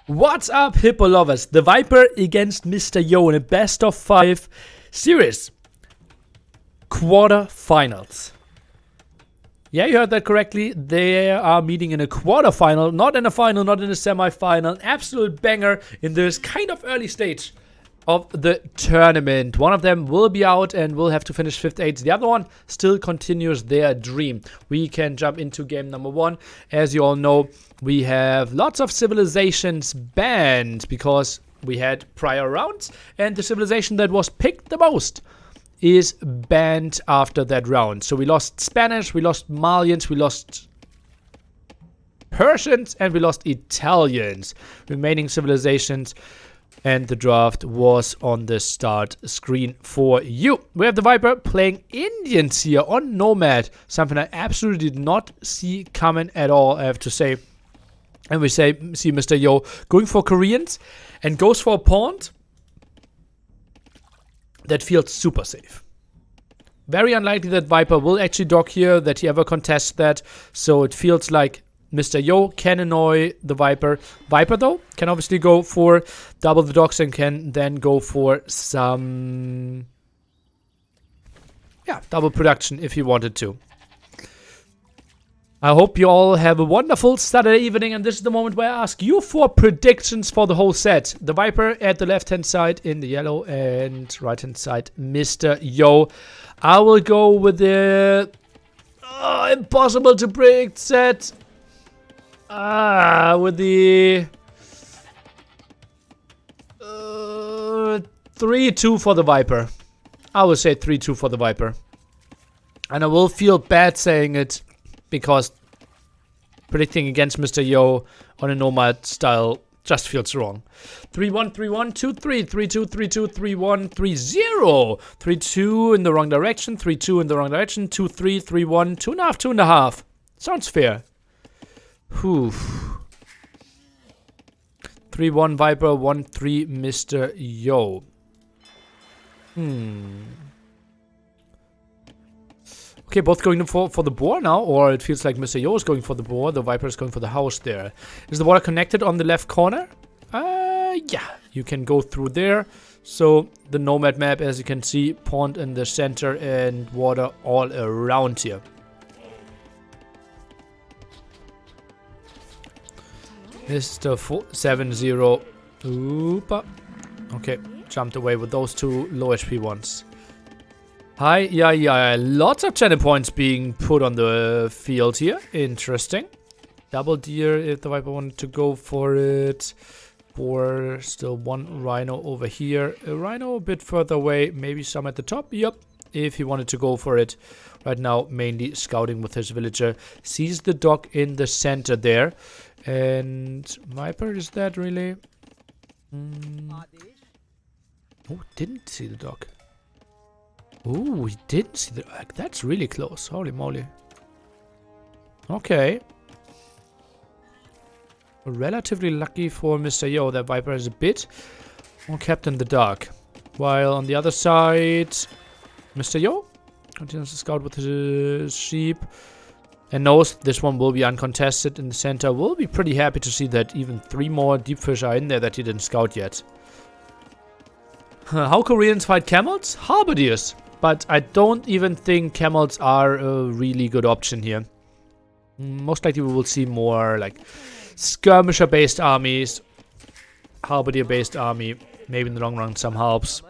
What's up, Hippo lovers? The Viper against Mr. Yo in a best of 5 series. Quarterfinals. Yeah, you heard that correctly. They are meeting in a quarterfinal, not in a final, not in a semi-final. Absolute banger in this kind of early stage of the tournament. One of them will be out and will have to finish 5th, 8th. The other one still continues their dream. We can jump into game number 1. As you all know, we have lots of civilizations banned because we had prior rounds, and the civilization that was picked the most is banned after that round. So we lost Spanish, we lost Malians, we lost Persians, and we lost Italians. Remaining civilizations. And the draft was on the start screen for you. We have the Viper playing Indians here on Nomad. Something I absolutely did not see coming at all, I have to say. And we see Mr. Yo going for Koreans and goes for a pawn that feels super safe. Very unlikely that Viper will actually dock here, that he ever contests that. So it feels like Mr. Yo can annoy the Viper. Viper, though, can obviously go for double the docks and can then go for some... yeah, double production if he wanted to. I hope you all have a wonderful Saturday evening, and this is the moment where I ask you for predictions for the whole set. The Viper at the left-hand side in the yellow, and right-hand side, Mr. Yo. I will go with the... impossible to predict set. With the 3-2 for the Viper. I will say 3-2 for the Viper. And I will feel bad saying it because predicting against Mr. Yo on a Nomad style just feels wrong. 3-1, 3-1, 2-3, 3-2, 3-2, 3-1, 3-0. 3-2 in the wrong direction, 3-2 in the wrong direction, 2-3, 3-1, 2.5, 2.5. Sounds fair. 3-1 Viper, 1-3 Mr. Yo. Okay, both going for the boar now, or it feels like Mr. Yo is going for the boar, the Viper is going for the house there. Is the water connected on the left corner? Yeah, you can go through there. So the Nomad map, as you can see, pond in the center and water all around here. Mr. 7-0. Oopa. Okay, jumped away with those two low HP ones. Hi, yeah. Lots of channel points being put on the field here. Interesting. Double deer if the Viper wanted to go for it. Or still one rhino over here. A rhino a bit further away. Maybe some at the top. Yep. If he wanted to go for it. Right now, mainly scouting with his villager. Sees the dock in the center there. And Viper, is that really? Oh, didn't see the dock. Oh, he didn't see the dock. That's really close. Holy moly. Okay. Relatively lucky for Mr. Yo that Viper has a bit more kept in the dark. While on the other side, Mr. Yo continues to scout with his sheep. And knows this one will be uncontested in the center. We'll be pretty happy to see that even 3 more deep fish are in there that he didn't scout yet. How Koreans fight camels? Halberdiers. But I don't even think camels are a really good option here. Most likely we will see more like skirmisher-based armies. Halberdier-based army. Maybe in the long run some halbs.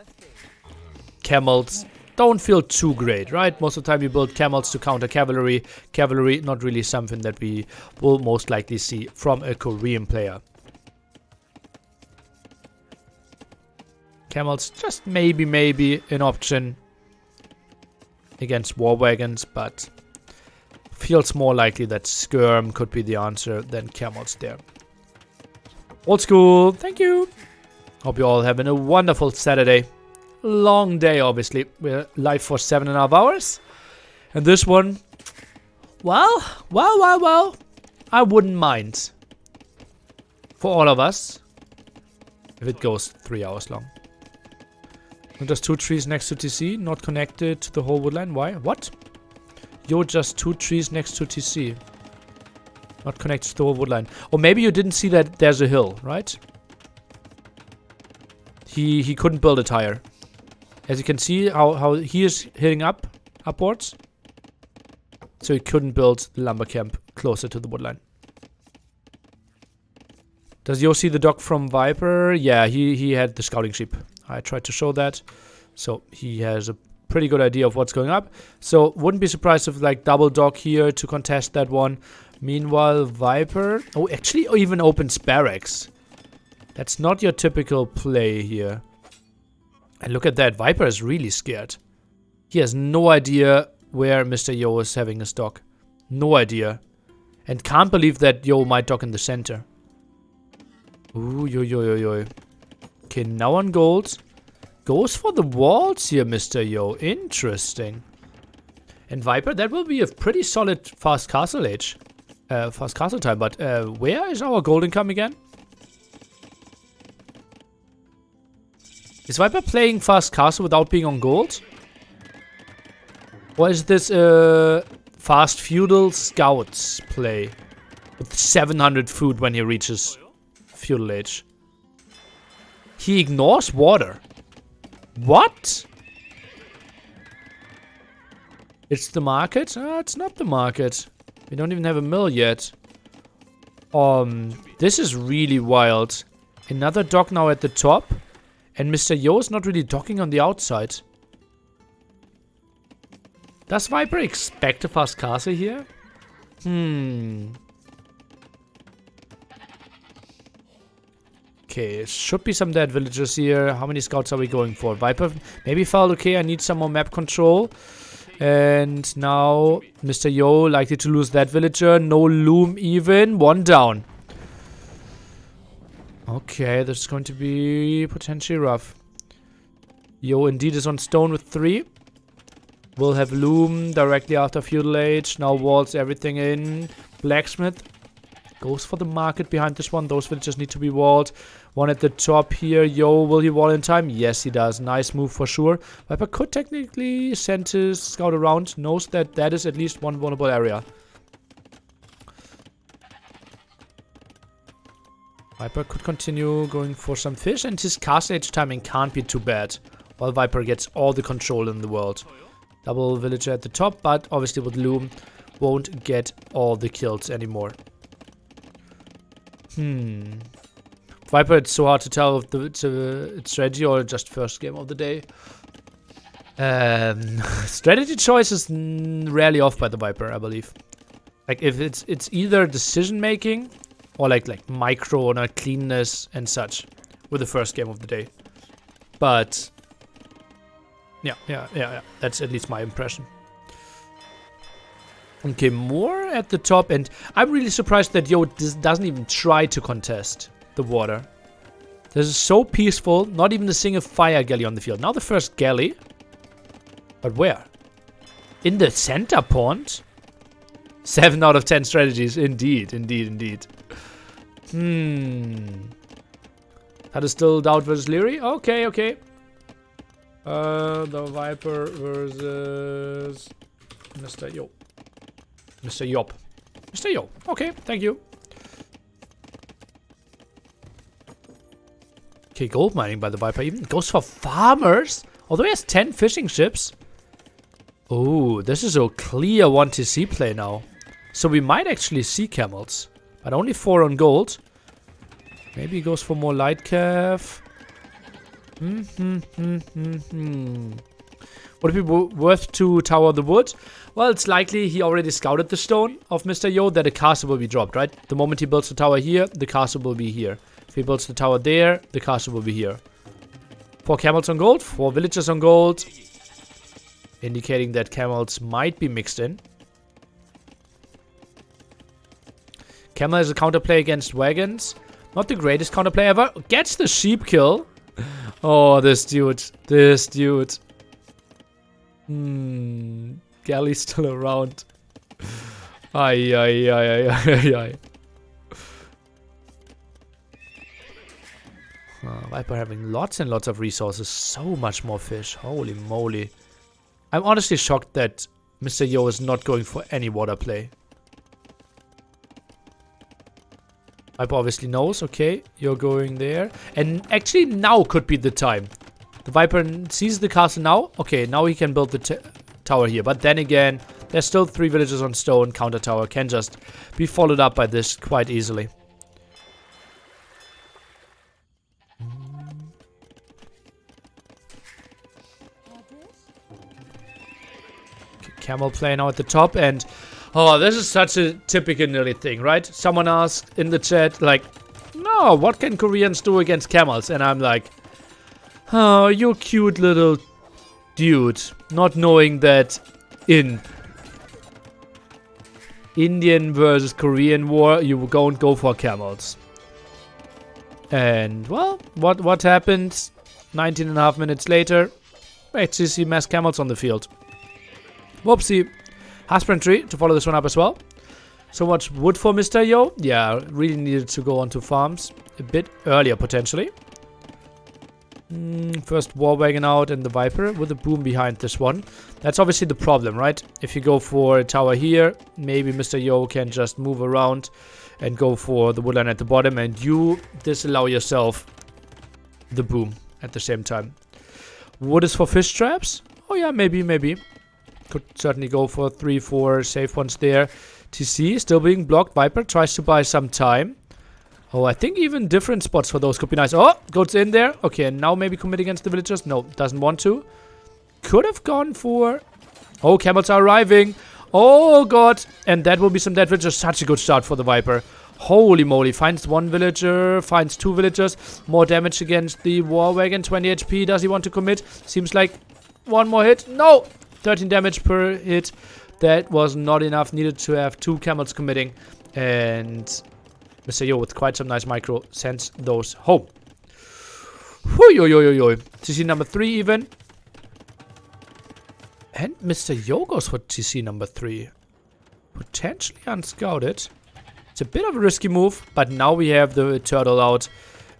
Camels don't feel too great, right? Most of the time you build camels to counter cavalry. Cavalry, not really something that we will most likely see from a Korean player. Camels, just maybe an option against war wagons, but feels more likely that skirm could be the answer than camels there. Old school, thank you. Hope you all having a wonderful Saturday. Long day, obviously. We're live for 7.5 hours. And this one, well, I wouldn't mind. For all of us, if it goes 3 hours long. And just 2 trees next to TC, not connected to the whole woodline. Why? What? You're just 2 trees next to TC. Not connected to the wood line. Or maybe you didn't see that there's a hill, right? He couldn't build it higher. As you can see, how he is hitting upwards. So he couldn't build the lumber camp closer to the wood line. Does Yo see the dock from Viper? Yeah, he had the scouting sheep. I tried to show that. So he has a pretty good idea of what's going up. So wouldn't be surprised if like double dock here to contest that one. Meanwhile, Viper... Oh, actually even opens barracks. That's not your typical play here. And look at that. Viper is really scared. He has no idea where Mr. Yo is having his dock. No idea. And can't believe that Yo might dock in the center. Ooh, yo. Okay, now on gold. Goes for the walls here, Mr. Yo. Interesting. And Viper, that will be a pretty solid fast castle age. Fast castle time. But where is our gold income again? Is Viper playing fast castle without being on gold? Or is this fast feudal scouts play? With 700 food when he reaches feudal age. He ignores water. What? It's the market? It's not the market. We don't even have a mill yet. This is really wild. Another dock now at the top. And Mr. Yo is not really docking on the outside. Does Viper expect a fast castle here? Okay, should be some dead villagers here. How many scouts are we going for? Viper maybe felt okay. I need some more map control. And now Mr. Yo likely to lose that villager. No loom even. One down. Okay, this is going to be potentially rough. Yo indeed is on stone with 3. We'll have loom directly after feudal age. Now walls everything in. Blacksmith goes for the market behind this one. Those villagers need to be walled. One at the top here. Yo, will he wall in time? Yes, he does. Nice move for sure. Viper could technically send his scout around. Knows that that is at least one vulnerable area. Viper could continue going for some fish, and his castle age timing can't be too bad. While Viper gets all the control in the world. Double villager at the top, but obviously with loom won't get all the kills anymore. Viper, it's so hard to tell if it's a strategy or just first game of the day. Strategy choice is rarely off by the Viper, I believe. Like if it's either decision making or like micro or cleanness and such with the first game of the day. But yeah. That's at least my impression. Okay, more at the top, and I'm really surprised that Yo doesn't even try to contest the water. This is so peaceful, not even a single fire galley on the field. Now the first galley. But where? In the center pond? 7 out of 10 strategies. Indeed. That is still Doubt versus Leary? Okay. The Viper versus Mr. Yo. Mr. Yop. Mr. Yo. Okay, thank you. Okay, gold mining by the Viper. Even goes for farmers. Although he has 10 fishing ships. Oh, this is a clear 1TC play now. So we might actually see camels. But only 4 on gold. Maybe he goes for more light calf. Would it be worth to tower the wood? Well, it's likely he already scouted the stone of Mr. Yo that a castle will be dropped, right? The moment he builds the tower here, the castle will be here. If he builds the tower there, the castle will be here. 4 camels on gold, 4 villagers on gold. Indicating that camels might be mixed in. Camel is a counterplay against wagons. Not the greatest counterplay ever. Gets the sheep kill. Oh, this dude. Galley's still around. Ay. Viper having lots and lots of resources. So much more fish. Holy moly. I'm honestly shocked that Mr. Yo is not going for any water play. Viper obviously knows. Okay, you're going there. And actually now could be the time. The Viper sees the castle now. Okay, now he can build the tower here. But then again, there's still 3 villagers on stone. Counter tower can just be followed up by this quite easily. Camel play now at the top, and oh, this is such a typical Nilly thing, right? Someone asked in the chat, like, no, what can Koreans do against camels? And I'm like, oh, you cute little dude, not knowing that in Indian versus Korean war, you don't go for camels. And, well, what happened 19.5 minutes later? We actually see mass camels on the field. Whoopsie. Husbandry to follow this one up as well. So much wood for Mr. Yo. Yeah, really needed to go onto farms a bit earlier, potentially. First war wagon out and the Viper with a boom behind this one. That's obviously the problem, right? If you go for a tower here, maybe Mr. Yo can just move around and go for the woodline at the bottom, and you disallow yourself the boom at the same time. Wood is for fish traps. Oh yeah, maybe. Could certainly go for 3-4 safe ones there. TC still being blocked. Viper tries to buy some time. Oh, I think even different spots for those could be nice. Oh, goes in there. Okay, and now maybe commit against the villagers. No, doesn't want to. Could have gone for... Oh, camels are arriving. Oh, God. And that will be some dead villagers. Such a good start for the Viper. Holy moly. Finds 1 villager. Finds 2 villagers. More damage against the war wagon. 20 HP. Does he want to commit? Seems like 1 more hit. No! 13 damage per hit. That was not enough. Needed to have 2 camels committing. And Mr. Yo with quite some nice micro sends those home. TC number 3 even. And Mr. Yo goes for TC number 3. Potentially unscouted. It's a bit of a risky move, but now we have the turtle out.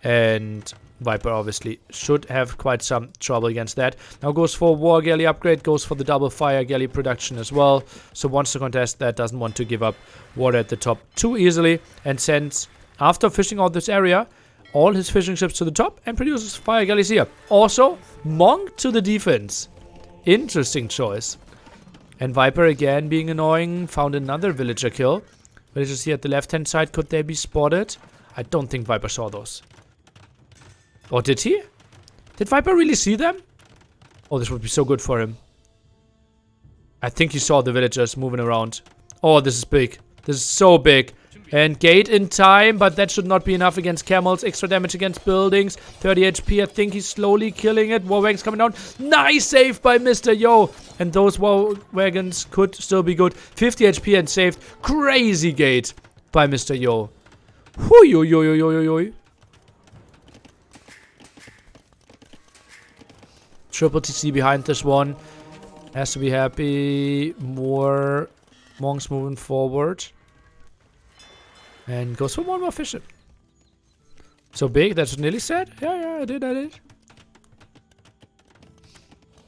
And Viper obviously should have quite some trouble against that. Now goes for war galley upgrade, goes for the double fire galley production as well. So wants to contest that, doesn't want to give up water at the top too easily, and sends, after fishing out this area, all his fishing ships to the top and produces fire galleys here. Also, Monk to the defense. Interesting choice. And Viper again being annoying, found another villager kill. Villagers here at the left hand side, could they be spotted? I don't think Viper saw those. Or did he? Did Viper really see them? Oh, this would be so good for him. I think he saw the villagers moving around. Oh, this is big. This is so big. And gate in time, but that should not be enough against camels. Extra damage against buildings. 30 HP. I think he's slowly killing it. War wagons coming down. Nice save by Mr. Yo. And those war wagons could still be good. 50 HP and saved. Crazy gate by Mr. Yo. Hoo-yo-yo-yo-yo-yo-yo. Triple TC behind this one. Has to be happy. More monks moving forward. And goes for 1 more fish. So big, that's what Nilly said? Yeah, I did.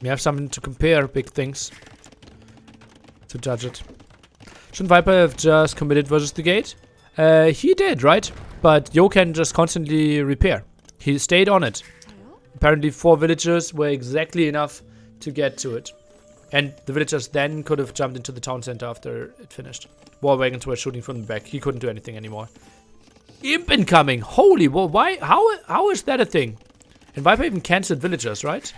We have something to compare, big things. To judge it. Shouldn't Viper have just committed versus the gate? He did, right? But Yo can just constantly repair. He stayed on it. Apparently 4 villagers were exactly enough to get to it. And the villagers then could have jumped into the town center after it finished. War wagons were shooting from the back. He couldn't do anything anymore. Imp incoming! Holy, well, why? How is that a thing? And Viper even cancelled villagers, right?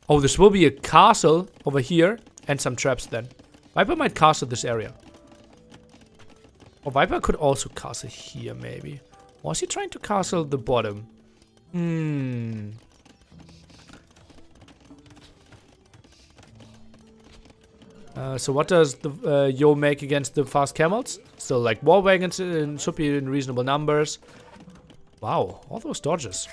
Oh, this will be a castle over here and some traps then. Viper might castle this area. Or Viper could also castle here, maybe. Was he trying to castle the bottom? So what does the Yo make against the fast camels? Still like war wagons should be in reasonable numbers. Wow, all those dodges.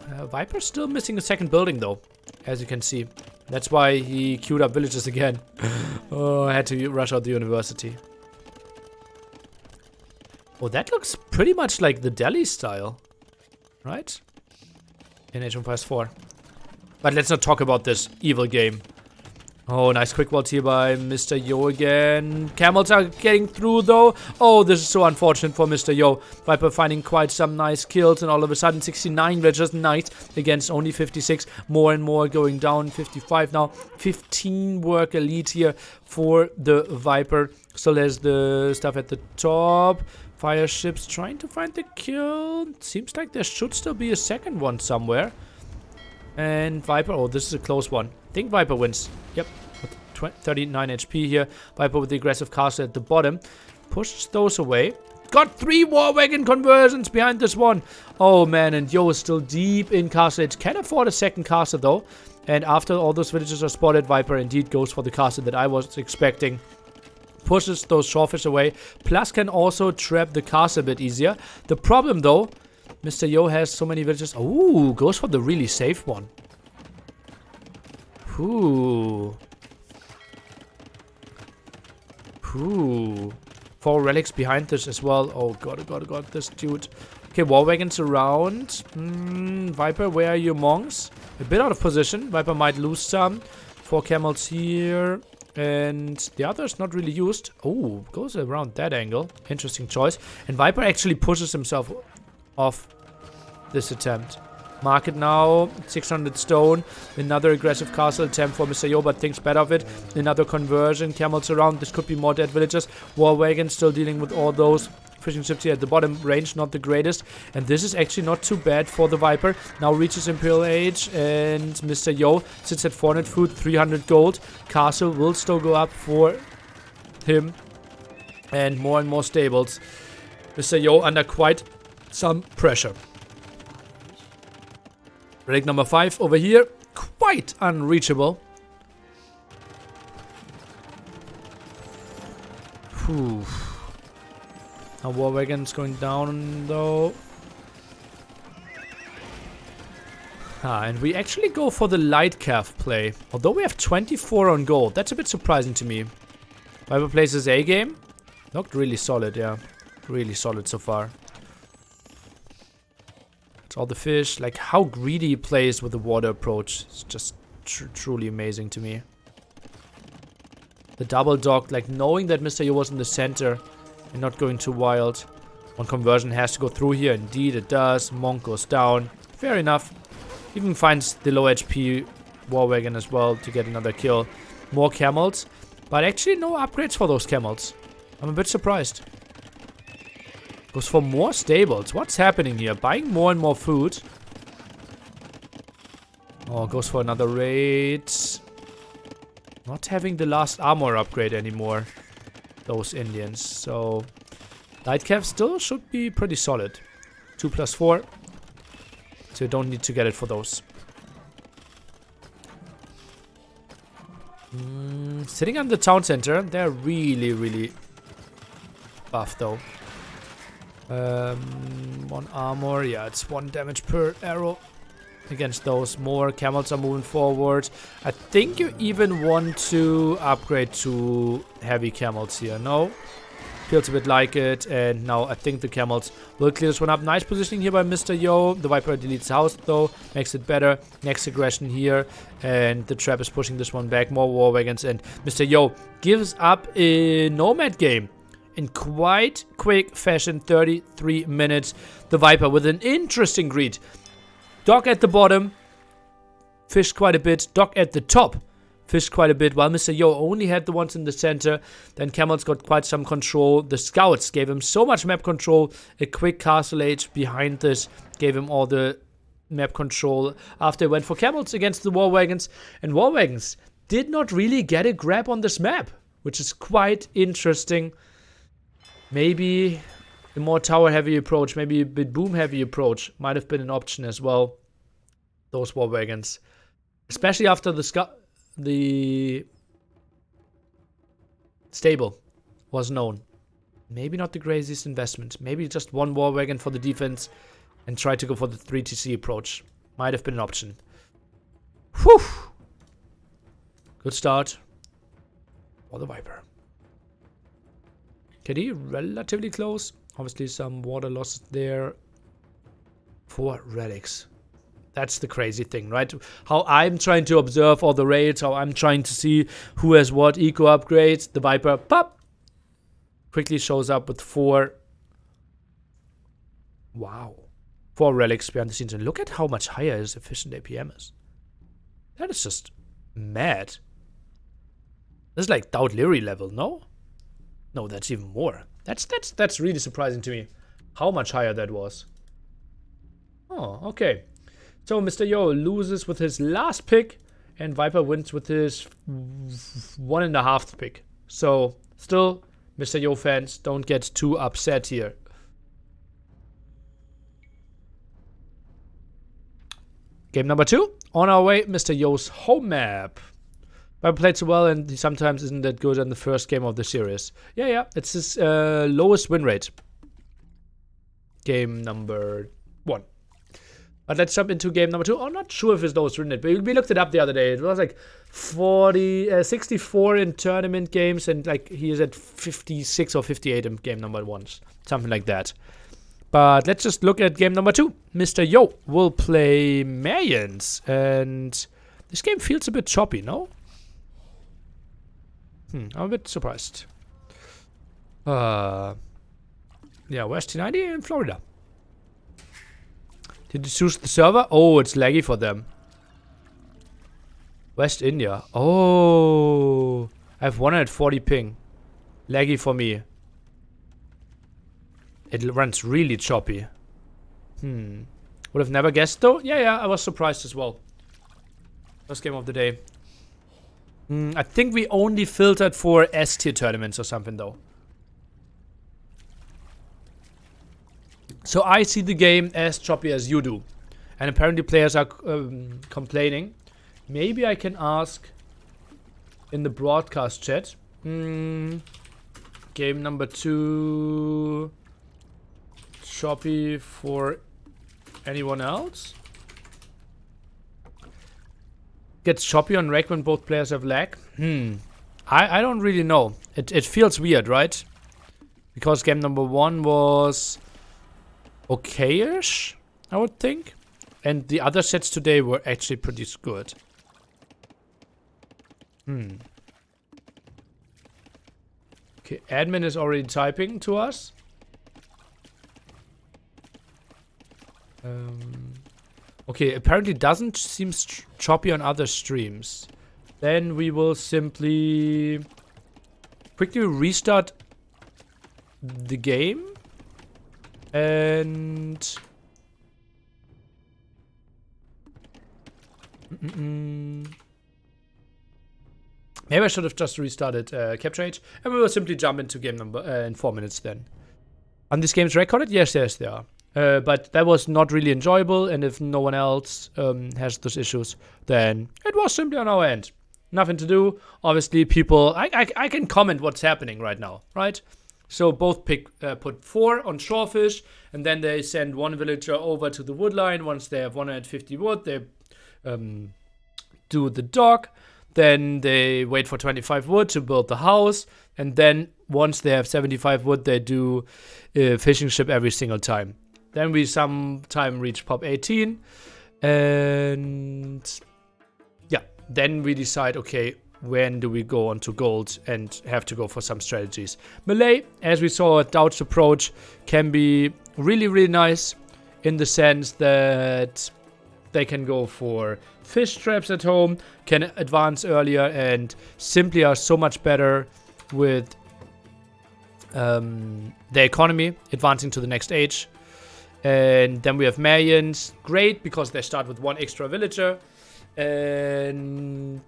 Viper's still missing a second building though, as you can see. That's why he queued up villages again. Oh, I had to rush out the university. Oh, that looks pretty much like the Delhi style. Right? In Age of Empires 4. But let's not talk about this evil game. Oh, nice quick vault here by Mr. Yo again. Camels are getting through though. Oh, this is so unfortunate for Mr. Yo. Viper finding quite some nice kills, and all of a sudden 69 villagers, nice, against only 56. More and more going down. 55 now. 15 work elite here for the Viper. So there's the stuff at the top. Fire ships trying to find the kill. Seems like there should still be a second one somewhere. And Viper, oh, this is a close one. I think Viper wins. Yep, with 39 HP here. Viper with the aggressive castle at the bottom. Pushes those away. Got 3 war wagon conversions behind this one. Oh man, and Yo is still deep in castle edge. Can afford a second castle though. And after all those villages are spotted, Viper indeed goes for the castle that I was expecting. Pushes those shawfish away. Plus can also trap the castle a bit easier. The problem though, Mr. Yo has so many villages. Ooh, goes for the really safe one. Ooh. Ooh. 4 relics behind this as well. Oh god, oh god, oh god, this dude. Okay, war wagons around. Viper, where are your monks? A bit out of position. Viper might lose some. 4 camels here. And the other's not really used. Oh, goes around that angle. Interesting choice. And Viper actually pushes himself off this attempt. Market now, 600 stone. Another aggressive castle attempt for Mr. Yo, but thinks better of it. Another conversion, camels around. This could be more dead villagers. War wagon still dealing with all those fishing ships here at the bottom. Range not the greatest. And this is actually not too bad for the Viper. Now reaches Imperial Age, and Mr. Yo sits at 400 food, 300 gold. Castle will still go up for him. And more stables. Mr. Yo under quite some pressure. Relic number 5 over here. Quite unreachable. Whew. Now war wagons going down though. And we actually go for the light calf play. Although we have 24 on gold. That's a bit surprising to me. Viper plays his A game. Looked really solid, yeah. Really solid so far. It's all the fish. Like how greedy he plays with the water approach. It's just truly amazing to me. The double dog, like knowing that Mr. Yo was in the center and not going too wild. One conversion has to go through here. Indeed it does. Monk goes down. Fair enough. Even finds the low HP war wagon as well to get another kill. More camels. But actually no upgrades for those camels. I'm a bit surprised. Goes for more stables. What's happening here? Buying more and more food. Oh, goes for another raid. Not having the last armor upgrade anymore. Those Indians. So, light cap still should be pretty solid. 2+4. So you don't need to get it for those. Sitting on the town center. They're really buff though. 1 armor, yeah, it's 1 damage per arrow against those. More camels are moving forward. I think you even want to upgrade to heavy camels here. No, feels a bit like it. And now I think the camels will clear this one up. Nice positioning here by Mr. Yo. The Viper deletes the house though, makes it better. Next aggression here, and the trap is pushing this one back. More war wagons, and Mr. Yo gives up a nomad game in quite quick fashion. 33 minutes. The Viper with an interesting greed. Dock at the bottom, fished quite a bit. Dock at the top, fished quite a bit. While Mr. Yo only had the ones in the center. Then camels got quite some control. The scouts gave him so much map control. A quick castle age behind this gave him all the map control. After he went for camels against the war wagons. And war wagons did not really get a grab on this map, which is quite interesting. Maybe a more tower-heavy approach, maybe a bit boom-heavy approach might have been an option as well. Those war wagons, especially after the stable was known. Maybe not the craziest investment. Maybe just 1 war wagon for the defense and try to go for the 3TC approach. Might have been an option. Whew! Good start for the Viper. KD relatively close. Obviously some water loss there. 4 relics. That's the crazy thing, right? How I'm trying to observe all the raids, how I'm trying to see who has what eco upgrades. The Viper, pop, quickly shows up with 4. Wow. 4 relics behind the scenes. And look at how much higher his efficient APM is. That is just mad. This is like Doubt Leary level, no? No, that's even more. That's really surprising to me. How much higher that was. Oh, okay. So Mr. Yo loses with his last pick, and Viper wins with his 1.5th pick. So still, Mr. Yo fans, don't get too upset here. Game number 2. On our way, Mr. Yo's home map. Viper played so well, and he sometimes isn't that good in the first game of the series. Yeah, it's his lowest win rate. Game number 1. But let's jump into game number 2. I'm not sure if it's lowest win rate, but we looked it up the other day. It was like 64 in tournament games, and like he is at 56 or 58 in game number 1. Something like that. But let's just look at game number 2. Mr. Yo will play Mayans, and this game feels a bit choppy, no? I'm a bit surprised. Yeah, where's T90? In Florida. Did you choose the server? Oh, it's laggy for them. West India. Oh, I have 140 ping. Laggy for me. It runs really choppy. Would have never guessed though. Yeah, I was surprised as well. First game of the day. I think we only filtered for S-tier tournaments or something though. So I see the game as choppy as you do. And apparently players are complaining. Maybe I can ask in the broadcast chat. Game number 2. Choppy for anyone else? Gets choppy on rec when both players have lag? I don't really know. It feels weird, right? Because game number 1 was okay-ish, I would think. And the other sets today were actually pretty good. Okay, admin is already typing to us. Okay, apparently doesn't seem choppy on other streams. Then we will simply quickly restart the game. And maybe I should have just restarted Capture Age, and we will simply jump into game number in 4 minutes then. Are these games recorded? Yes, they are. But that was not really enjoyable, and if no one else has those issues, then it was simply on our end. Nothing to do. Obviously, people, I can comment what's happening right now, right? So both put 4 on shorefish, and then they send 1 villager over to the wood line. Once they have 150 wood, they do the dock. Then they wait for 25 wood to build the house. And then once they have 75 wood, they do fishing ship every single time. Then we sometime reach pop 18. And yeah, then we decide, okay, when do we go on to gold and have to go for some strategies. Melee, as we saw at Doubt's approach, can be really, really nice in the sense that they can go for fish traps at home, can advance earlier, and simply are so much better with the economy, advancing to the next age. And then we have Mayans, great, because they start with 1 extra villager. And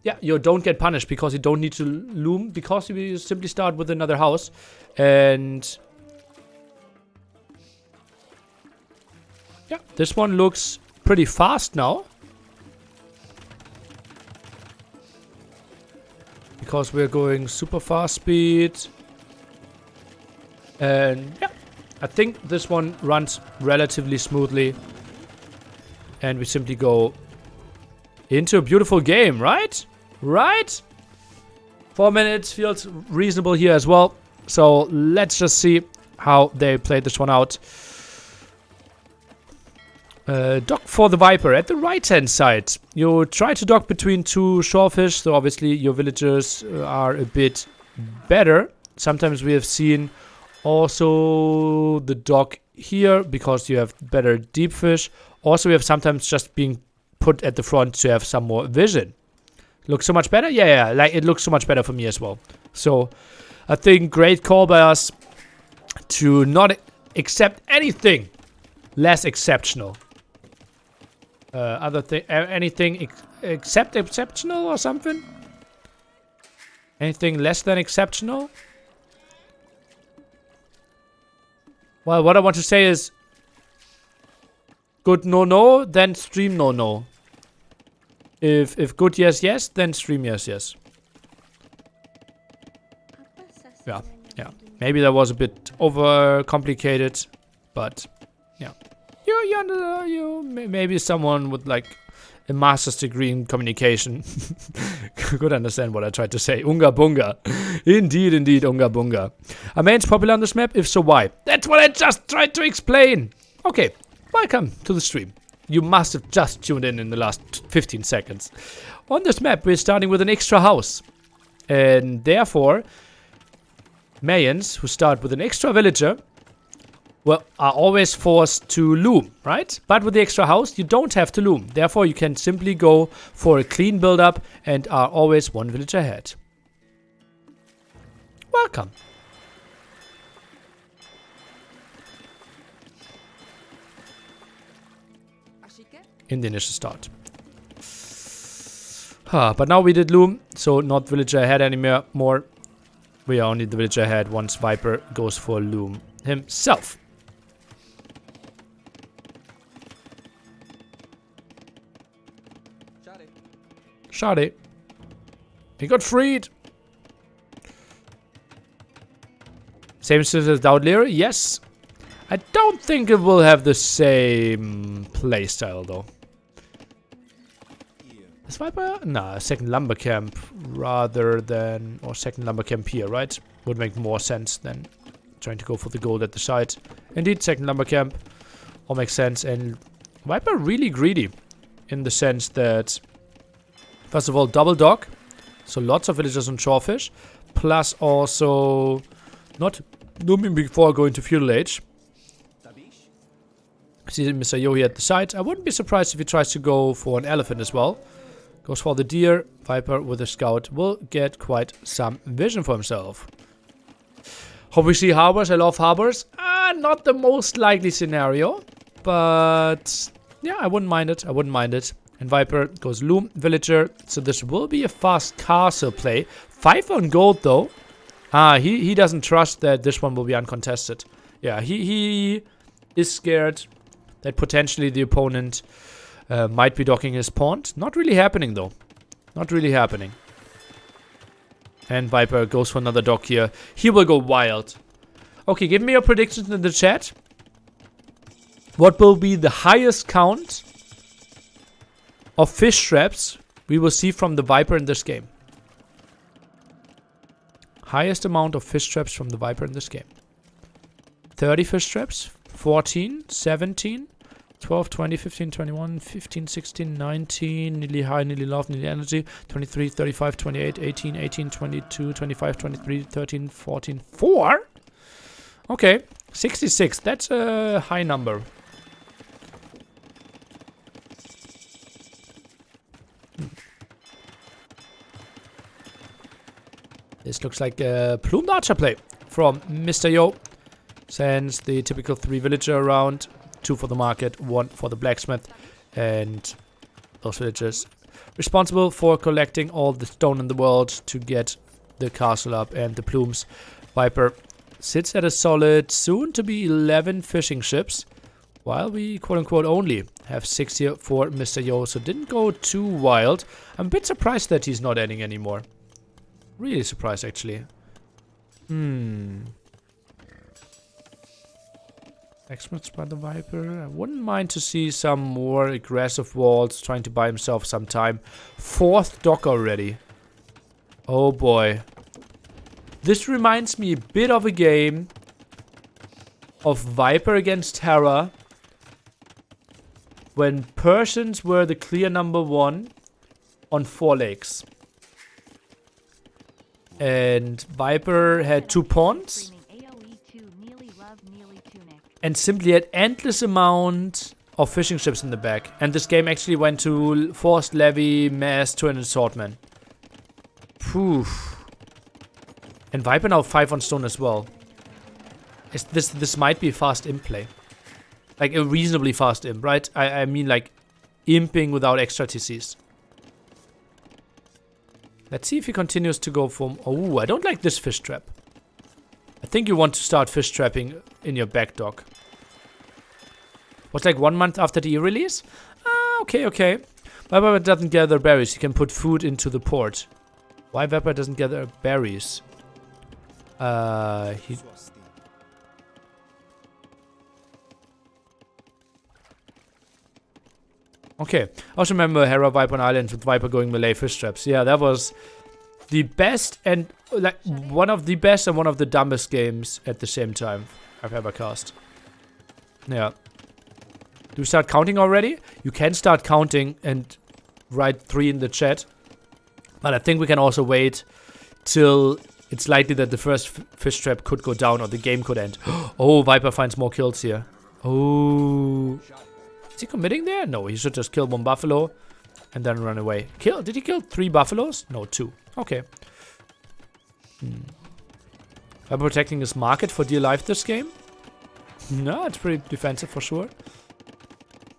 yeah, you don't get punished because you don't need to loom, because you simply start with another house. And yeah, this one looks pretty fast now, because we're going super fast speed. And yeah, I think this one runs relatively smoothly. And we simply go into a beautiful game, right? Right? 4 minutes feels reasonable here as well. So let's just see how they played this one out. Dock for the Viper at the right-hand side. You try to dock between two shorefish, so obviously your villagers are a bit better. Sometimes we have seen also the dock here because you have better deep fish. Also, we have sometimes just being put at the front to have some more vision. Looks so much better? Yeah, like it looks so much better for me as well. So, I think great call by us to not accept anything less exceptional. Anything except exceptional or something? Anything less than exceptional? Well, what I want to say is good no, then stream no. If good yes, then stream yes. Yeah. Maybe that was a bit over complicated, but yeah. You maybe someone with like a master's degree in communication could understand what I tried to say. Unga bunga. Indeed, Unga bunga. Are mains popular on this map? If so, why? That's what I just tried to explain. Okay, welcome to the stream. You must have just tuned in the last 15 seconds. On this map, we're starting with an extra house. And therefore, Mayans who start with an extra villager are always forced to loom, right? But with the extra house, you don't have to loom. Therefore, you can simply go for a clean build-up and are always one village ahead. Welcome. In the initial start. But now we did loom, so not villager ahead anymore. We are only the villager ahead once Viper goes for loom himself. Shadi. He got freed. Same system as Doubtlear? Yes. I don't think it will have the same playstyle though. Is Viper? Nah, second lumber camp rather than... Or second lumber camp here, right? Would make more sense than trying to go for the gold at the side. Indeed, second lumber camp. All makes sense. And Viper really greedy. In the sense that... First of all, double dock. So lots of villagers on shorefish. Plus also... Not looming before going to feudal age. See Mr. Yo here at the side. I wouldn't be surprised if he tries to go for an elephant as well. Goes for the deer. Viper with a scout will get quite some vision for himself. Hope we see harbors. I love harbors. Not the most likely scenario. But yeah, I wouldn't mind it. And Viper goes loom, villager. So this will be a fast castle play. 5 on gold though. He doesn't trust that this one will be uncontested. Yeah, he is scared that potentially the opponent might be docking his pawn. Not really happening though. Not really happening. And Viper goes for another dock here. He will go wild. Okay, give me your predictions in the chat. What will be the highest count of fish traps we will see from the Viper in this game? Highest amount of fish traps from the Viper in this game. 30 fish traps, 14, 17, 12, 20, 15, 21, 15, 16, 19, nearly high, nearly love, nearly energy, 23, 35, 28, 18, 18, 22, 25, 23, 13, 14, 4? Okay, 66, that's a high number. This looks like a plumed archer play from Mr. Yo. Sends the typical 3 villager around. 2 for the market, 1 for the blacksmith. And those villagers responsible for collecting all the stone in the world to get the castle up and the plumes. Viper sits at a solid soon to be 11 fishing ships. While we quote unquote only have 6 here for Mr. Yo. So didn't go too wild. I'm a bit surprised that he's not adding anymore. Really surprised, actually. Experts by the Viper. I wouldn't mind to see some more aggressive walls trying to buy himself some time. 4th dock already. Oh boy. This reminds me a bit of a game of Viper against Terra when Persians were the clear number 1 on 4 lakes. And Viper had 2 pawns. And simply had endless amount of fishing ships in the back. And this game actually went to forced levy, mass, to an assortment. Poof. And Viper now 5 on stone as well. This might be fast imp play. Like a reasonably fast imp, right? I mean like imping without extra TCs. Let's see if he continues to go for... Oh, I don't like this fish trap. I think you want to start fish trapping in your back dock. Was like 1 month after the release? Ah, okay, okay. Viper doesn't gather berries. He can put food into the port. Why Viper doesn't gather berries? He... Okay. I also remember Hera Viper on Island with Viper going melee fish traps. Yeah, that was the best and like one of the best and one of the dumbest games at the same time I've ever cast. Yeah. Do we start counting already? You can start counting and write 3 in the chat. But I think we can also wait till it's likely that the first fish trap could go down or the game could end. Oh, Viper finds more kills here. Oh. Is he committing there? No, he should just kill 1 buffalo and then run away. Did he kill 3 buffaloes? No, 2. Okay. Viper protecting his market for dear life this game? No, it's pretty defensive for sure.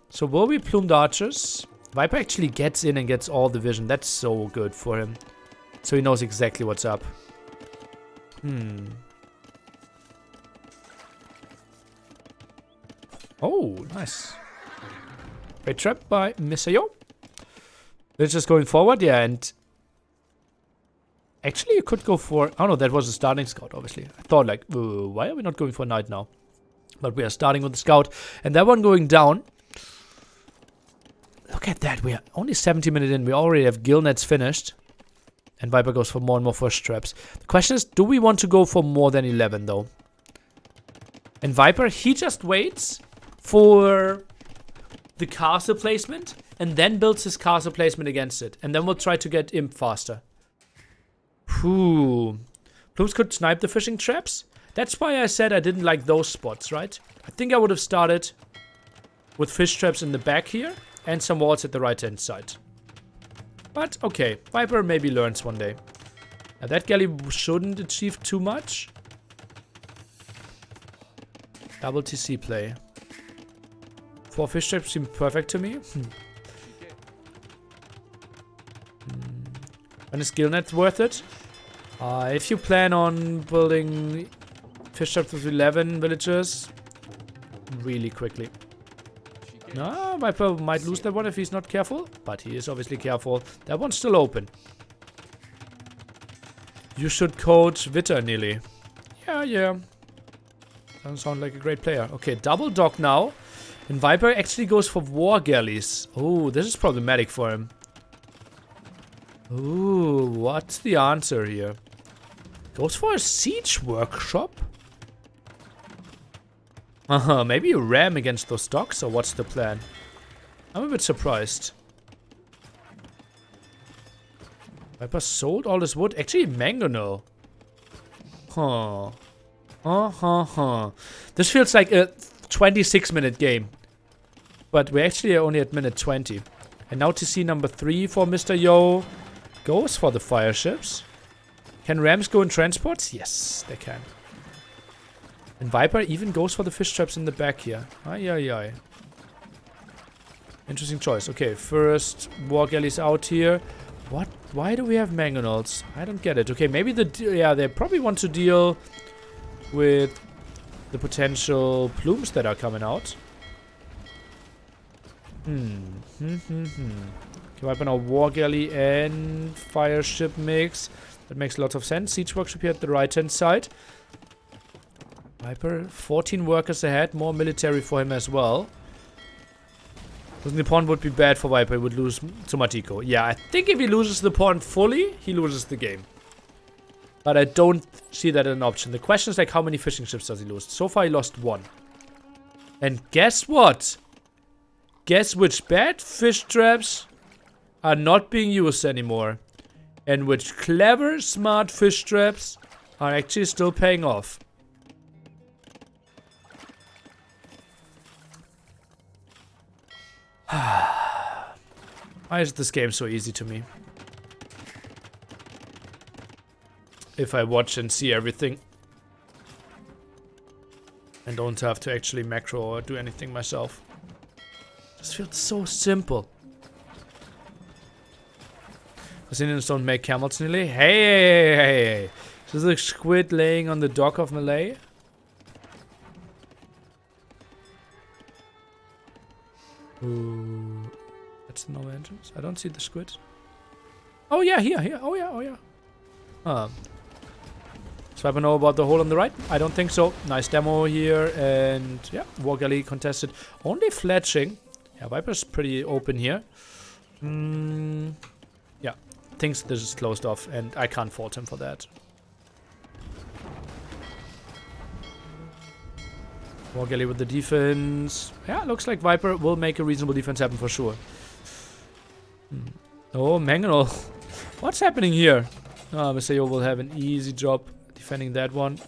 So will we plumed archers? Viper actually gets in and gets all the vision. That's so good for him. So he knows exactly what's up. Oh, nice. Great trap by Misayo. They're just going forward, yeah, and... Actually, you could go for... Oh no, that was a starting scout, obviously. I thought like, why are we not going for knight now? But we are starting with the scout. And that one going down. Look at that, we are only 70 minutes in. We already have gill nets finished. And Viper goes for more and more fish traps. The question is, do we want to go for more than 11 though? And Viper, he just waits for the castle placement. And then builds his castle placement against it. And then we'll try to get imp faster. Whew. Plumes could snipe the fishing traps. That's why I said I didn't like those spots, right? I think I would have started with fish traps in the back here. And some walls at the right hand side. But okay, Viper maybe learns one day. Now that galley shouldn't achieve too much. Double TC play. 4 fish traps seem perfect to me. And is skill net worth it? If you plan on building fish traps with 11 villagers, really quickly. No, Viper might lose that one if he's not careful. But he is obviously careful. That one's still open. You should coach Witter, Nearly. Yeah. Doesn't sound like a great player. Okay, double dock now. And Viper actually goes for war galleys. Oh, this is problematic for him. Ooh, what's the answer here? Goes for a siege workshop? Maybe you ram against those docks, or what's the plan? I'm a bit surprised. Viper sold all his wood. Actually, mangonel. This feels like a 26-minute game. But we're actually only at minute 20. And now TC number 3 for Mr. Yo. Goes for the fire ships. Can rams go in transports? Yes, they can. And Viper even goes for the fish traps in the back here. Ay. Interesting choice. Okay, first war galleys out here. What? Why do we have mangonels? I don't get it. Okay, maybe they probably want to deal with the potential plumes that are coming out. Okay, Viper now war galley and fire ship mix. That makes lots of sense. Siege workshop here at the right hand side. Viper, 14 workers ahead, more military for him as well. Losing the pawn would be bad for Viper, he would lose too much eco. Yeah, I think if he loses the pawn fully, he loses the game. But I don't see that as an option. The question is like, how many fishing ships does he lose? So far he lost 1. And guess what? Guess which bad fish traps are not being used anymore. And which clever, smart fish traps are actually still paying off. Why is this game so easy to me? If I watch and see everything. And don't have to actually macro or do anything myself. This feels so simple. Brazilians don't make camels nearly. Hey! Is this a squid laying on the dock of Malay? Ooh. That's the normal entrance. I don't see the squid. Oh yeah, here. Oh yeah. Does Viper know about the hole on the right? I don't think so. Nice demo here, and yeah, War Galley contested. Only fletching. Yeah, Viper's pretty open here. Yeah, thinks this is closed off, and I can't fault him for that. War Galley with the defense. Yeah, looks like Viper will make a reasonable defense happen for sure. Oh, Mangonel. What's happening here? Mr. Yo will have an easy job defending that one.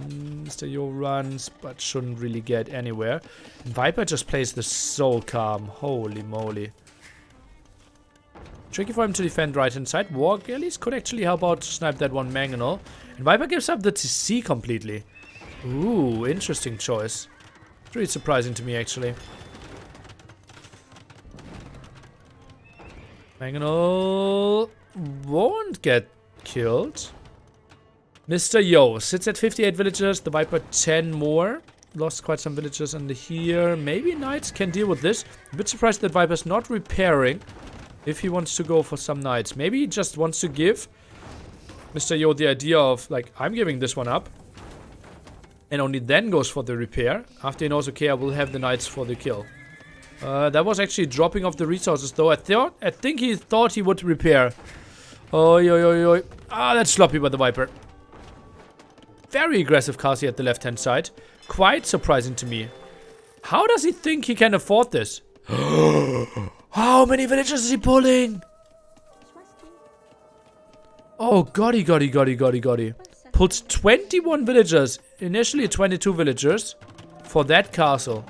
Mr. Yo runs, but shouldn't really get anywhere. And Viper just plays this so calm. Holy moly. Tricky for him to defend right hand side. War Galleys could actually help out to snipe that one Mangonel. And Viper gives up the TC completely. Ooh, interesting choice. It's really surprising to me, actually. Mangonel won't get killed. Mr. Yo sits at 58 villagers. The Viper 10 more. Lost quite some villagers under here. Maybe Knights can deal with this. A bit surprised that Viper's not repairing. If he wants to go for some Knights. Maybe he just wants to give Mr. Yo the idea of, like, I'm giving this one up. And only then goes for the repair. After he knows, okay, I will have the Knights for the kill. That was actually dropping off the resources, though. I think he thought he would repair. Oh. Ah, that's sloppy by the Viper. Very aggressive Kasi at the left-hand side. Quite surprising to me. How does he think he can afford this? How many villagers is he pulling? Oh, Gotti. Pulls 21 villagers. Initially 22 villagers. For that castle.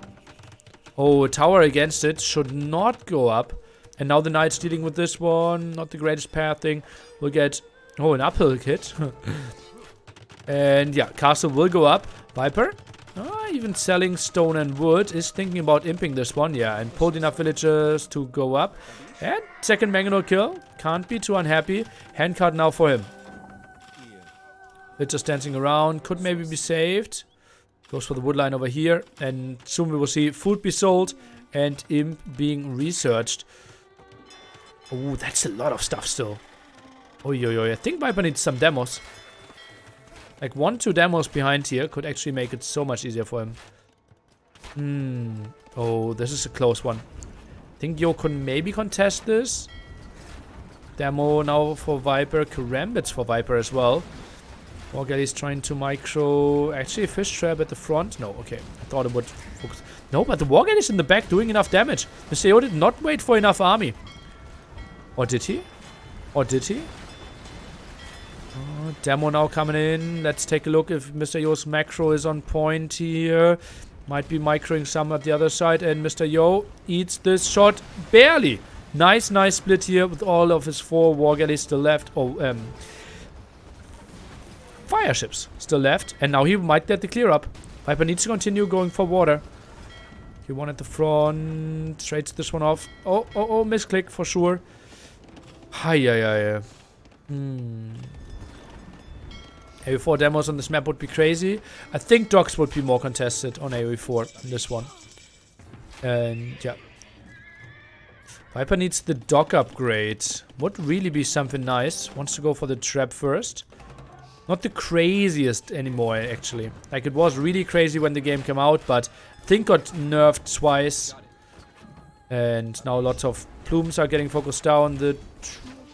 Oh, tower against it. Should not go up. And now the Knight's dealing with this one. Not the greatest pathing. We'll get... Oh, an uphill kit. And yeah, castle will go up. Viper, even selling stone and wood, is thinking about imping this one. Yeah, and pulled enough villagers to go up. And second Mangonel kill. Can't be too unhappy. Handcart now for him. Villagers dancing around. Could maybe be saved. Goes for the wood line over here. And soon we will see food be sold. And imp being researched. Oh, that's a lot of stuff still. I think Viper needs some demos. Like 1-2 demos behind here could actually make it so much easier for him. Oh, this is a close one. I think Yo can maybe contest this. Demo now for Viper. Karambits for Viper as well. War Galley's trying to micro. Actually, a fish trap at the front. No, okay. I thought it would focus. No, but the War Galley's in the back doing enough damage. Mr. Yo did not wait for enough army. Or did he? Demo now coming in. Let's take a look if Mr. Yo's macro is on point here. Might be microing some at the other side. And Mr. Yo eats this shot barely. Nice split here with all of his 4 War Galleys still left. Oh, fire ships still left. And now he might get the clear up. Viper needs to continue going for water. He won at the front. Trades this one off. Oh, misclick for sure. Hi. AoE4 demos on this map would be crazy. I think docks would be more contested on AoE4 on this one. And yeah. Viper needs the dock upgrade. Would really be something nice. Wants to go for the trap first. Not the craziest anymore, actually. Like, it was really crazy when the game came out, but I think got nerfed twice. And now lots of plumes are getting focused down. The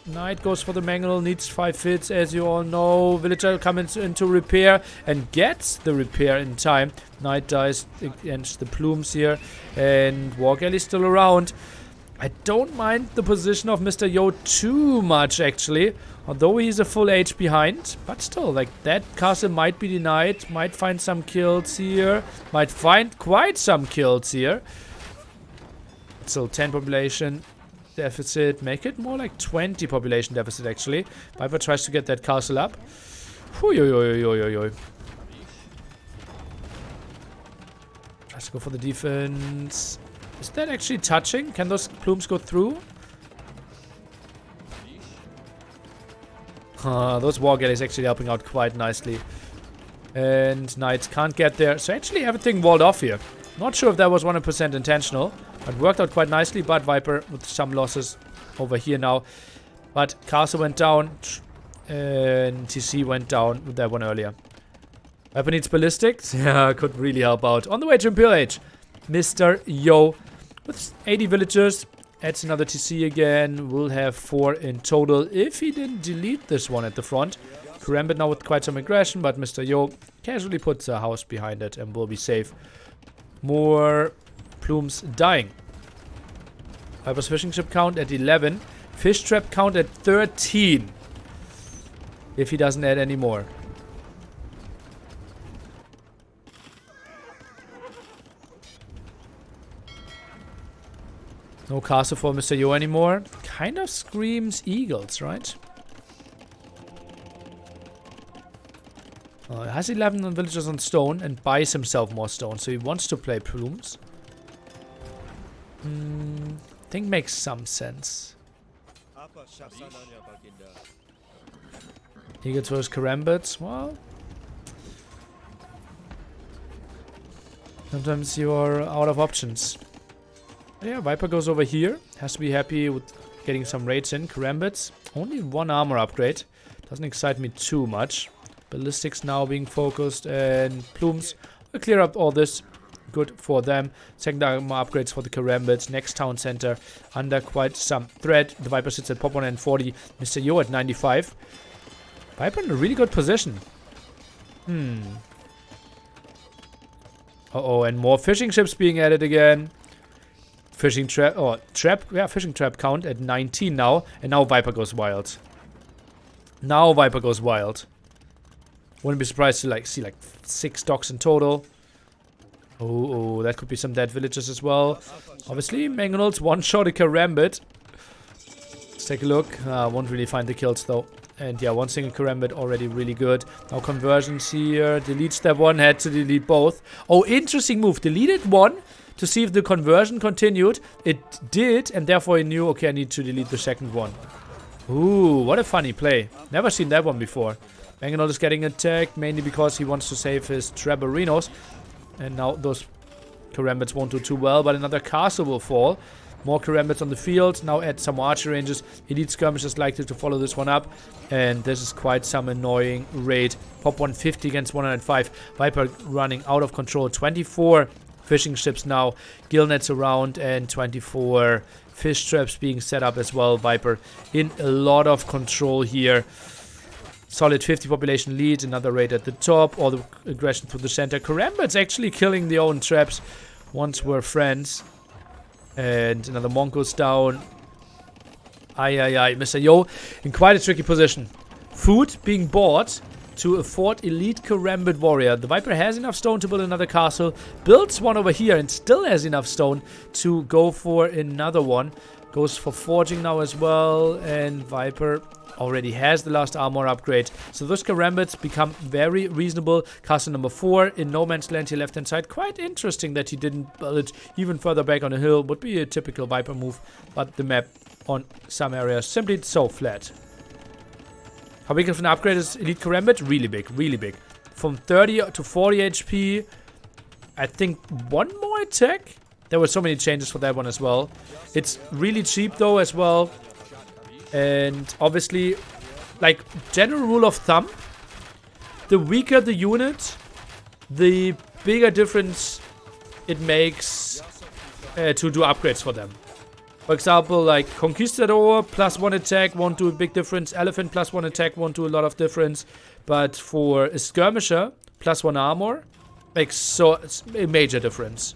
Knight goes for the mangle, needs 5 hits, as you all know. Villager comes into repair and gets the repair in time. Knight dies against the plumes here, and War Galley still around. I don't mind the position of Mr. Yo too much, actually. Although he's a full age behind. But still, like, that castle might be denied. Might find some kills here. Might find quite some kills here. Still 10 population deficit. Make it more like 20 population deficit, actually. Viper tries to get that castle up. Tries to go for the defense. Is that actually touching? Can those plumes go through? Those War Galleys actually helping out quite nicely. And Knights can't get there. So actually everything walled off here. Not sure if that was 100% intentional. But worked out quite nicely. But Viper with some losses over here now. But Castle went down. And TC went down with that one earlier. Viper needs ballistics. Yeah, could really help out. On the way to Imperial Age. Mr. Yo with 80 villagers. Adds another TC again. We'll have 4 in total if he didn't delete this one at the front. Karambit now with quite some aggression, but Mr. Yo casually puts a house behind it and will be safe. More plumes dying. Viper's fishing ship count at 11. Fish trap count at 13. If he doesn't add any more. No castle for Mr. Yo anymore. Kind of screams eagles, right? Has 11 villagers on stone and buys himself more stone. So he wants to play plumes. Think makes some sense. Eagles versus Karambits. Well, sometimes you are out of options. Yeah, Viper goes over here. Has to be happy with getting some raids in. Karambits. Only 1 armor upgrade. Doesn't excite me too much. Ballistics now being focused. And plumes will clear up all this. Good for them. Second armor upgrades for the Karambits. Next town center under quite some threat. The Viper sits at pop 140. Mr. Yo at 95. Viper in a really good position. Uh-oh, and more fishing ships being added again. Fishing trap, fishing trap count at 19 now. And now Viper goes wild. Now Viper goes wild. Wouldn't be surprised to see 6 docks in total. Oh, that could be some dead villagers as well. Obviously, Mangonels one-shot a Karambit. Let's take a look. Won't really find the kills though. And yeah, 1 single Karambit already really good. Now conversions here. Deletes that one. Had to delete both. Oh, interesting move. Deleted one to see if the conversion continued. It did, and therefore he knew, okay, I need to delete the second one. Ooh, what a funny play. Never seen that one before. Mangonel is getting attacked, mainly because he wants to save his Treberinos. And now those Karambits won't do too well, but another castle will fall. More Karambits on the field. Now add some archer ranges. Elite skirmishers likely to follow this one up. And this is quite some annoying raid. Pop 150 against 105. Viper running out of control. 24 fishing ships now. Gill nets around and 24 fish traps being set up as well. Viper in a lot of control here. Solid 50 population lead. Another raid at the top. All the aggression through the center. Karambit's actually killing their own traps. Once were friends. And another monk goes down. Mr. Yo in quite a tricky position. Food being bought to afford elite Karambit warrior. The Viper has enough stone to build another castle. Builds one over here and still has enough stone to go for another one. Goes for forging now as well. And Viper already has the last armor upgrade. So those Karambits become very reasonable. Castle number 4 in no man's land here left hand side. Quite interesting that he didn't build it even further back on a hill. Would be a typical Viper move. But the map on some areas simply so flat. How big of an upgrade is Elite Karambit? Really big, really big. From 30 to 40 HP. I think 1 more attack. There were so many changes for that one as well. It's really cheap though as well. And obviously, like, general rule of thumb, the weaker the unit, the bigger difference it makes to do upgrades for them. For example, like Conquistador +1 attack won't do a big difference. Elephant +1 attack won't do a lot of difference. But for a Skirmisher, +1 armor makes so a major difference.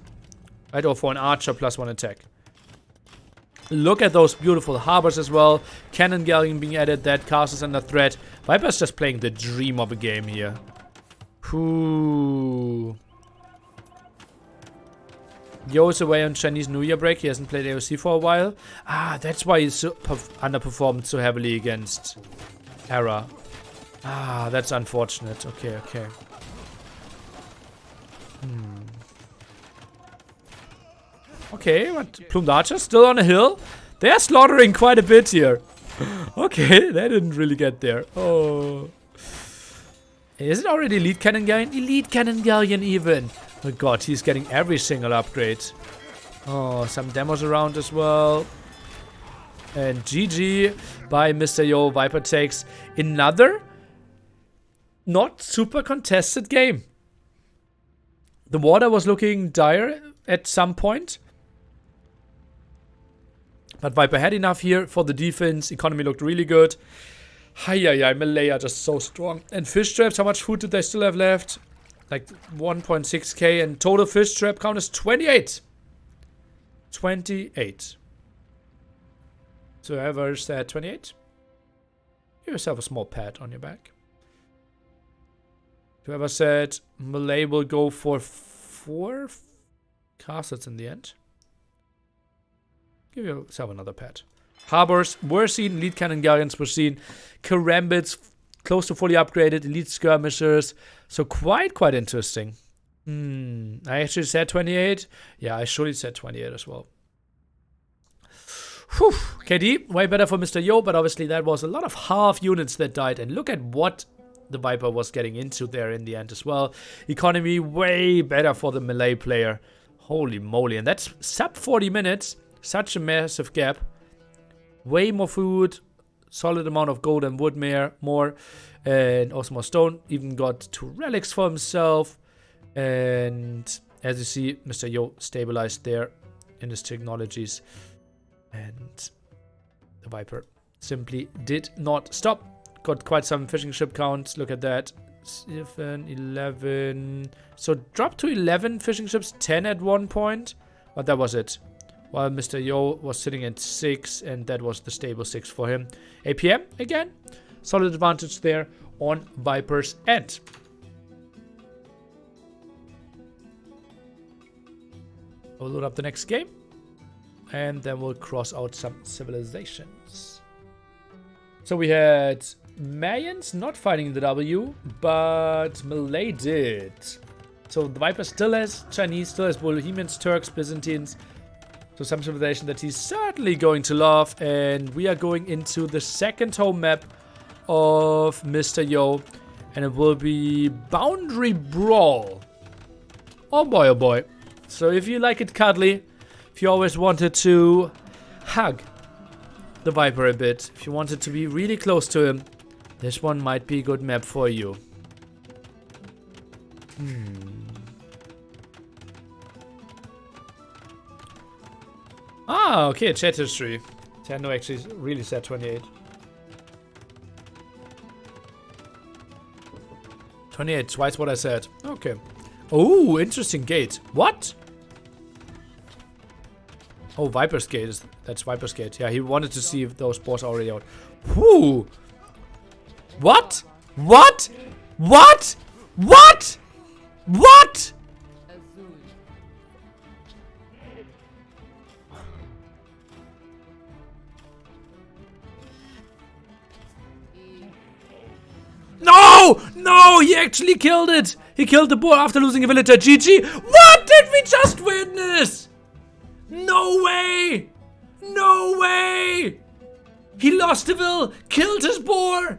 Right? Or for an Archer, +1 attack. Look at those beautiful harbors as well. Cannon Galleon being added. That castle's under threat. Viper's just playing the dream of a game here. Whoo. Yo is away on Chinese New Year break. He hasn't played AoC for a while. Ah, that's why he's so underperformed so heavily against Hera. Ah, that's unfortunate. Okay, okay. Okay, but Plumed Archer still on a hill. They're slaughtering quite a bit here. Okay, they didn't really get there. Oh. Is it already Elite Cannon Galleon? Elite Cannon Galleon even. Oh god, he's getting every single upgrade. Oh, some demos around as well. And GG by Mr. Yo. Viper takes another not super contested game. The water was looking dire at some point. But Viper had enough here for the defense. Economy looked really good. Hi, Melee are just so strong. And fish traps, how much food did they still have left? Like 1.6k, and total fish trap count is 28. 28. So whoever said 28, give yourself a small pat on your back. Whoever said Melee will go for 4 castles in the end, give yourself another pat. Harbors were seen, Elite Cannon Galleons were seen, Karambits close to fully upgraded, Elite Skirmishers, so quite interesting. I actually said 28. Yeah, I surely said 28 as well. Whew. KD, way better for Mr. Yo, but obviously that was a lot of half units that died, and look at what the Viper was getting into there in the end as well. Economy way better for the Melee player. Holy moly, and that's sub 40 minutes, such a massive gap. Way more food, solid amount of gold and wood more, and also more stone. Even got 2 relics for himself. And as you see, Mr. Yo stabilized there in his technologies. And the Viper simply did not stop. Got quite some fishing ship counts. Look at that. 7, 11. So dropped to 11 fishing ships, 10 at one point. But that was it. While Mr. Yo was sitting at 6, and that was the stable 6 for him. APM, again, solid advantage there on Viper's end. We'll load up the next game, and then we'll cross out some civilizations. So we had Mayans not fighting the W, but Malay did. So the Viper still has Chinese, still has Bohemians, Turks, Byzantines. So some civilization that he's certainly going to love. And we are going into the second home map of Mr. Yo. And it will be Boundary Brawl. Oh boy, oh boy. So if you like it cuddly, if you always wanted to hug the Viper a bit, if you wanted to be really close to him, this one might be a good map for you. Ah, okay, chat history. Tendo actually really said 28. 28, twice what I said. Okay. Oh, interesting gate. What? Oh, Viper's gate. That's Viper's gate. Yeah, he wanted to see if those boars are already out. Whoo! What? What? What? What? What? No! No! He actually killed it! He killed the boar after losing a villager. GG! What did we just witness? No way! No way! He lost the will, killed his boar!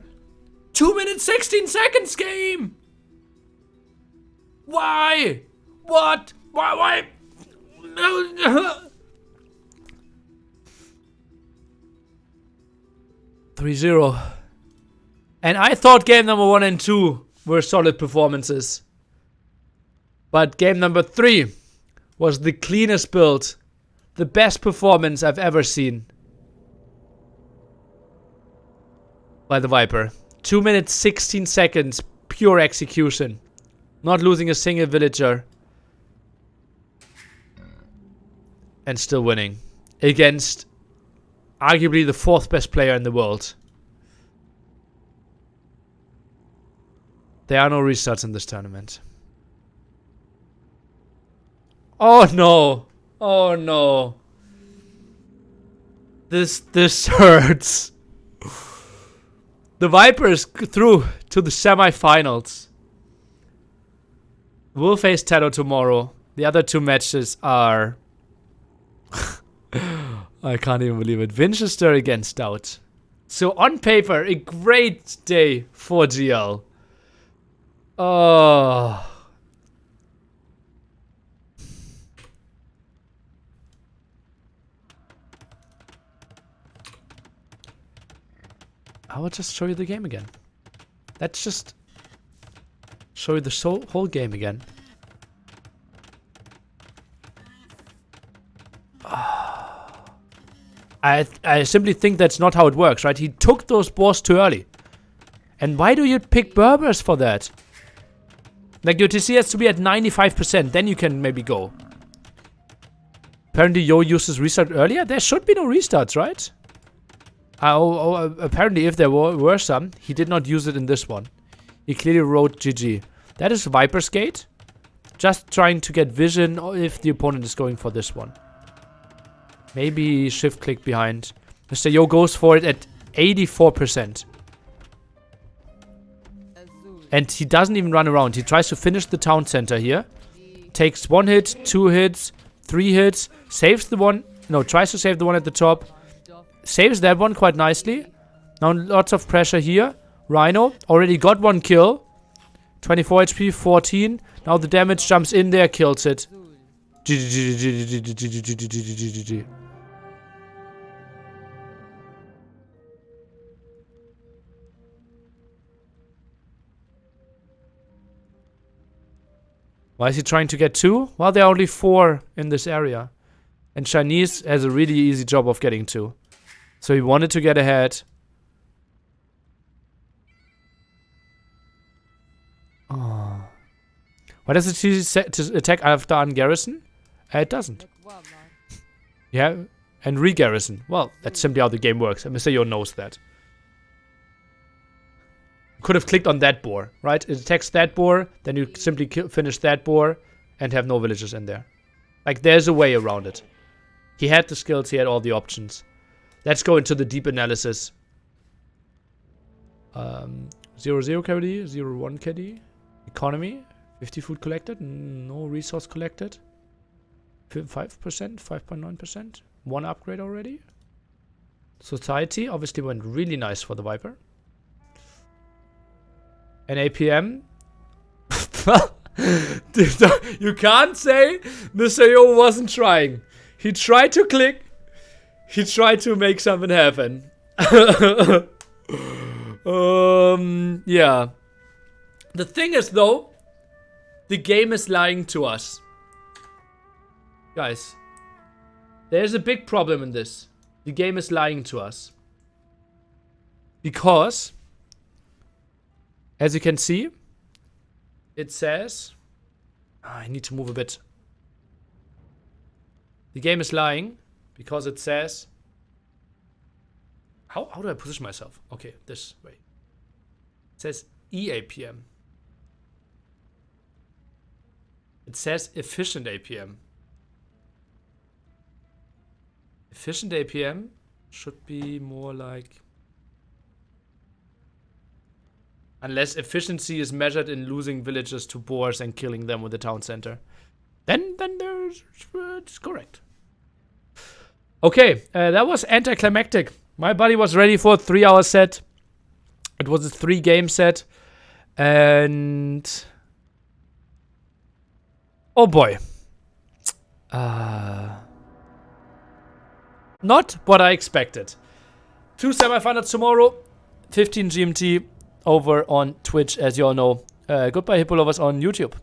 2 minutes 16 seconds game! Why? What? Why? No. 3-0. And I thought game number 1 and 2 were solid performances. But game number 3 was the cleanest build the best performance I've ever seen by the Viper. 2 minutes 16 seconds, pure execution. Not losing a single villager. And still winning. Against arguably the 4th best player in the world. There are no restarts in this tournament. Oh no. Oh no. This hurts. The Viper is through to the semifinals. We'll face Tato tomorrow. The other 2 matches are... I can't even believe it. Winchester against Stout. So on paper, a great day for GL. Oh... I will just show you the game again. Let's just show you the whole game again. I simply think that's not how it works, right? He took those boars too early. And why do you pick Berbers for that? Like, your TC has to be at 95%, then you can maybe go. Apparently Yo uses restart earlier? There should be no restarts, right? Apparently if there were some, he did not use it in this one. He clearly wrote GG. That is Viper's gate. Just trying to get vision if the opponent is going for this one. Maybe shift click behind. Mr. Yo goes for it at 84%. And he doesn't even run around. He tries to finish the town center here. Takes 1 hit, 2 hits, 3 hits. Saves the one. No, tries to save the one at the top. Saves that one quite nicely. Now lots of pressure here. Rhino already got 1 kill. 24 HP, 14. Now the damage jumps in there, kills it. GG. Why is he trying to get 2? Well, there are only 4 in this area. And Chinese has a really easy job of getting 2. So he wanted to get ahead. Oh. Why does it choose to attack after ungarrison? It doesn't. Yeah, and re-garrison. Well, that's simply how the game works. And Mr. Yo knows that. Could have clicked on that boar, right? It attacks that boar, then you simply finish that boar and have no villagers in there. Like, there's a way around it. He had the skills, he had all the options. Let's go into the deep analysis. 0-0 KD, 0-1 KD. Economy, 50 food collected, no resource collected. 5%, 5.9%. 1 upgrade already. Society obviously went really nice for the Viper. And APM. You can't say Mr. Yo wasn't trying. He tried to click. He tried to make something happen. Yeah. The thing is, though, the game is lying to us. Guys, there's a big problem in this. The game is lying to us. Because, as you can see, it says... I need to move a bit. The game is lying because it says... How do I position myself? Okay, this way. It says EAPM. It says efficient APM. Efficient APM should be more like... Unless efficiency is measured in losing villages to boars and killing them with the town center. Then there's... it's correct. Okay, that was anticlimactic. My buddy was ready for a 3-hour set. It was a 3-game set. And... oh boy. Not what I expected. 2 semifinals tomorrow. 15 GMT over on Twitch, as you all know. Goodbye, Hippo lovers on YouTube.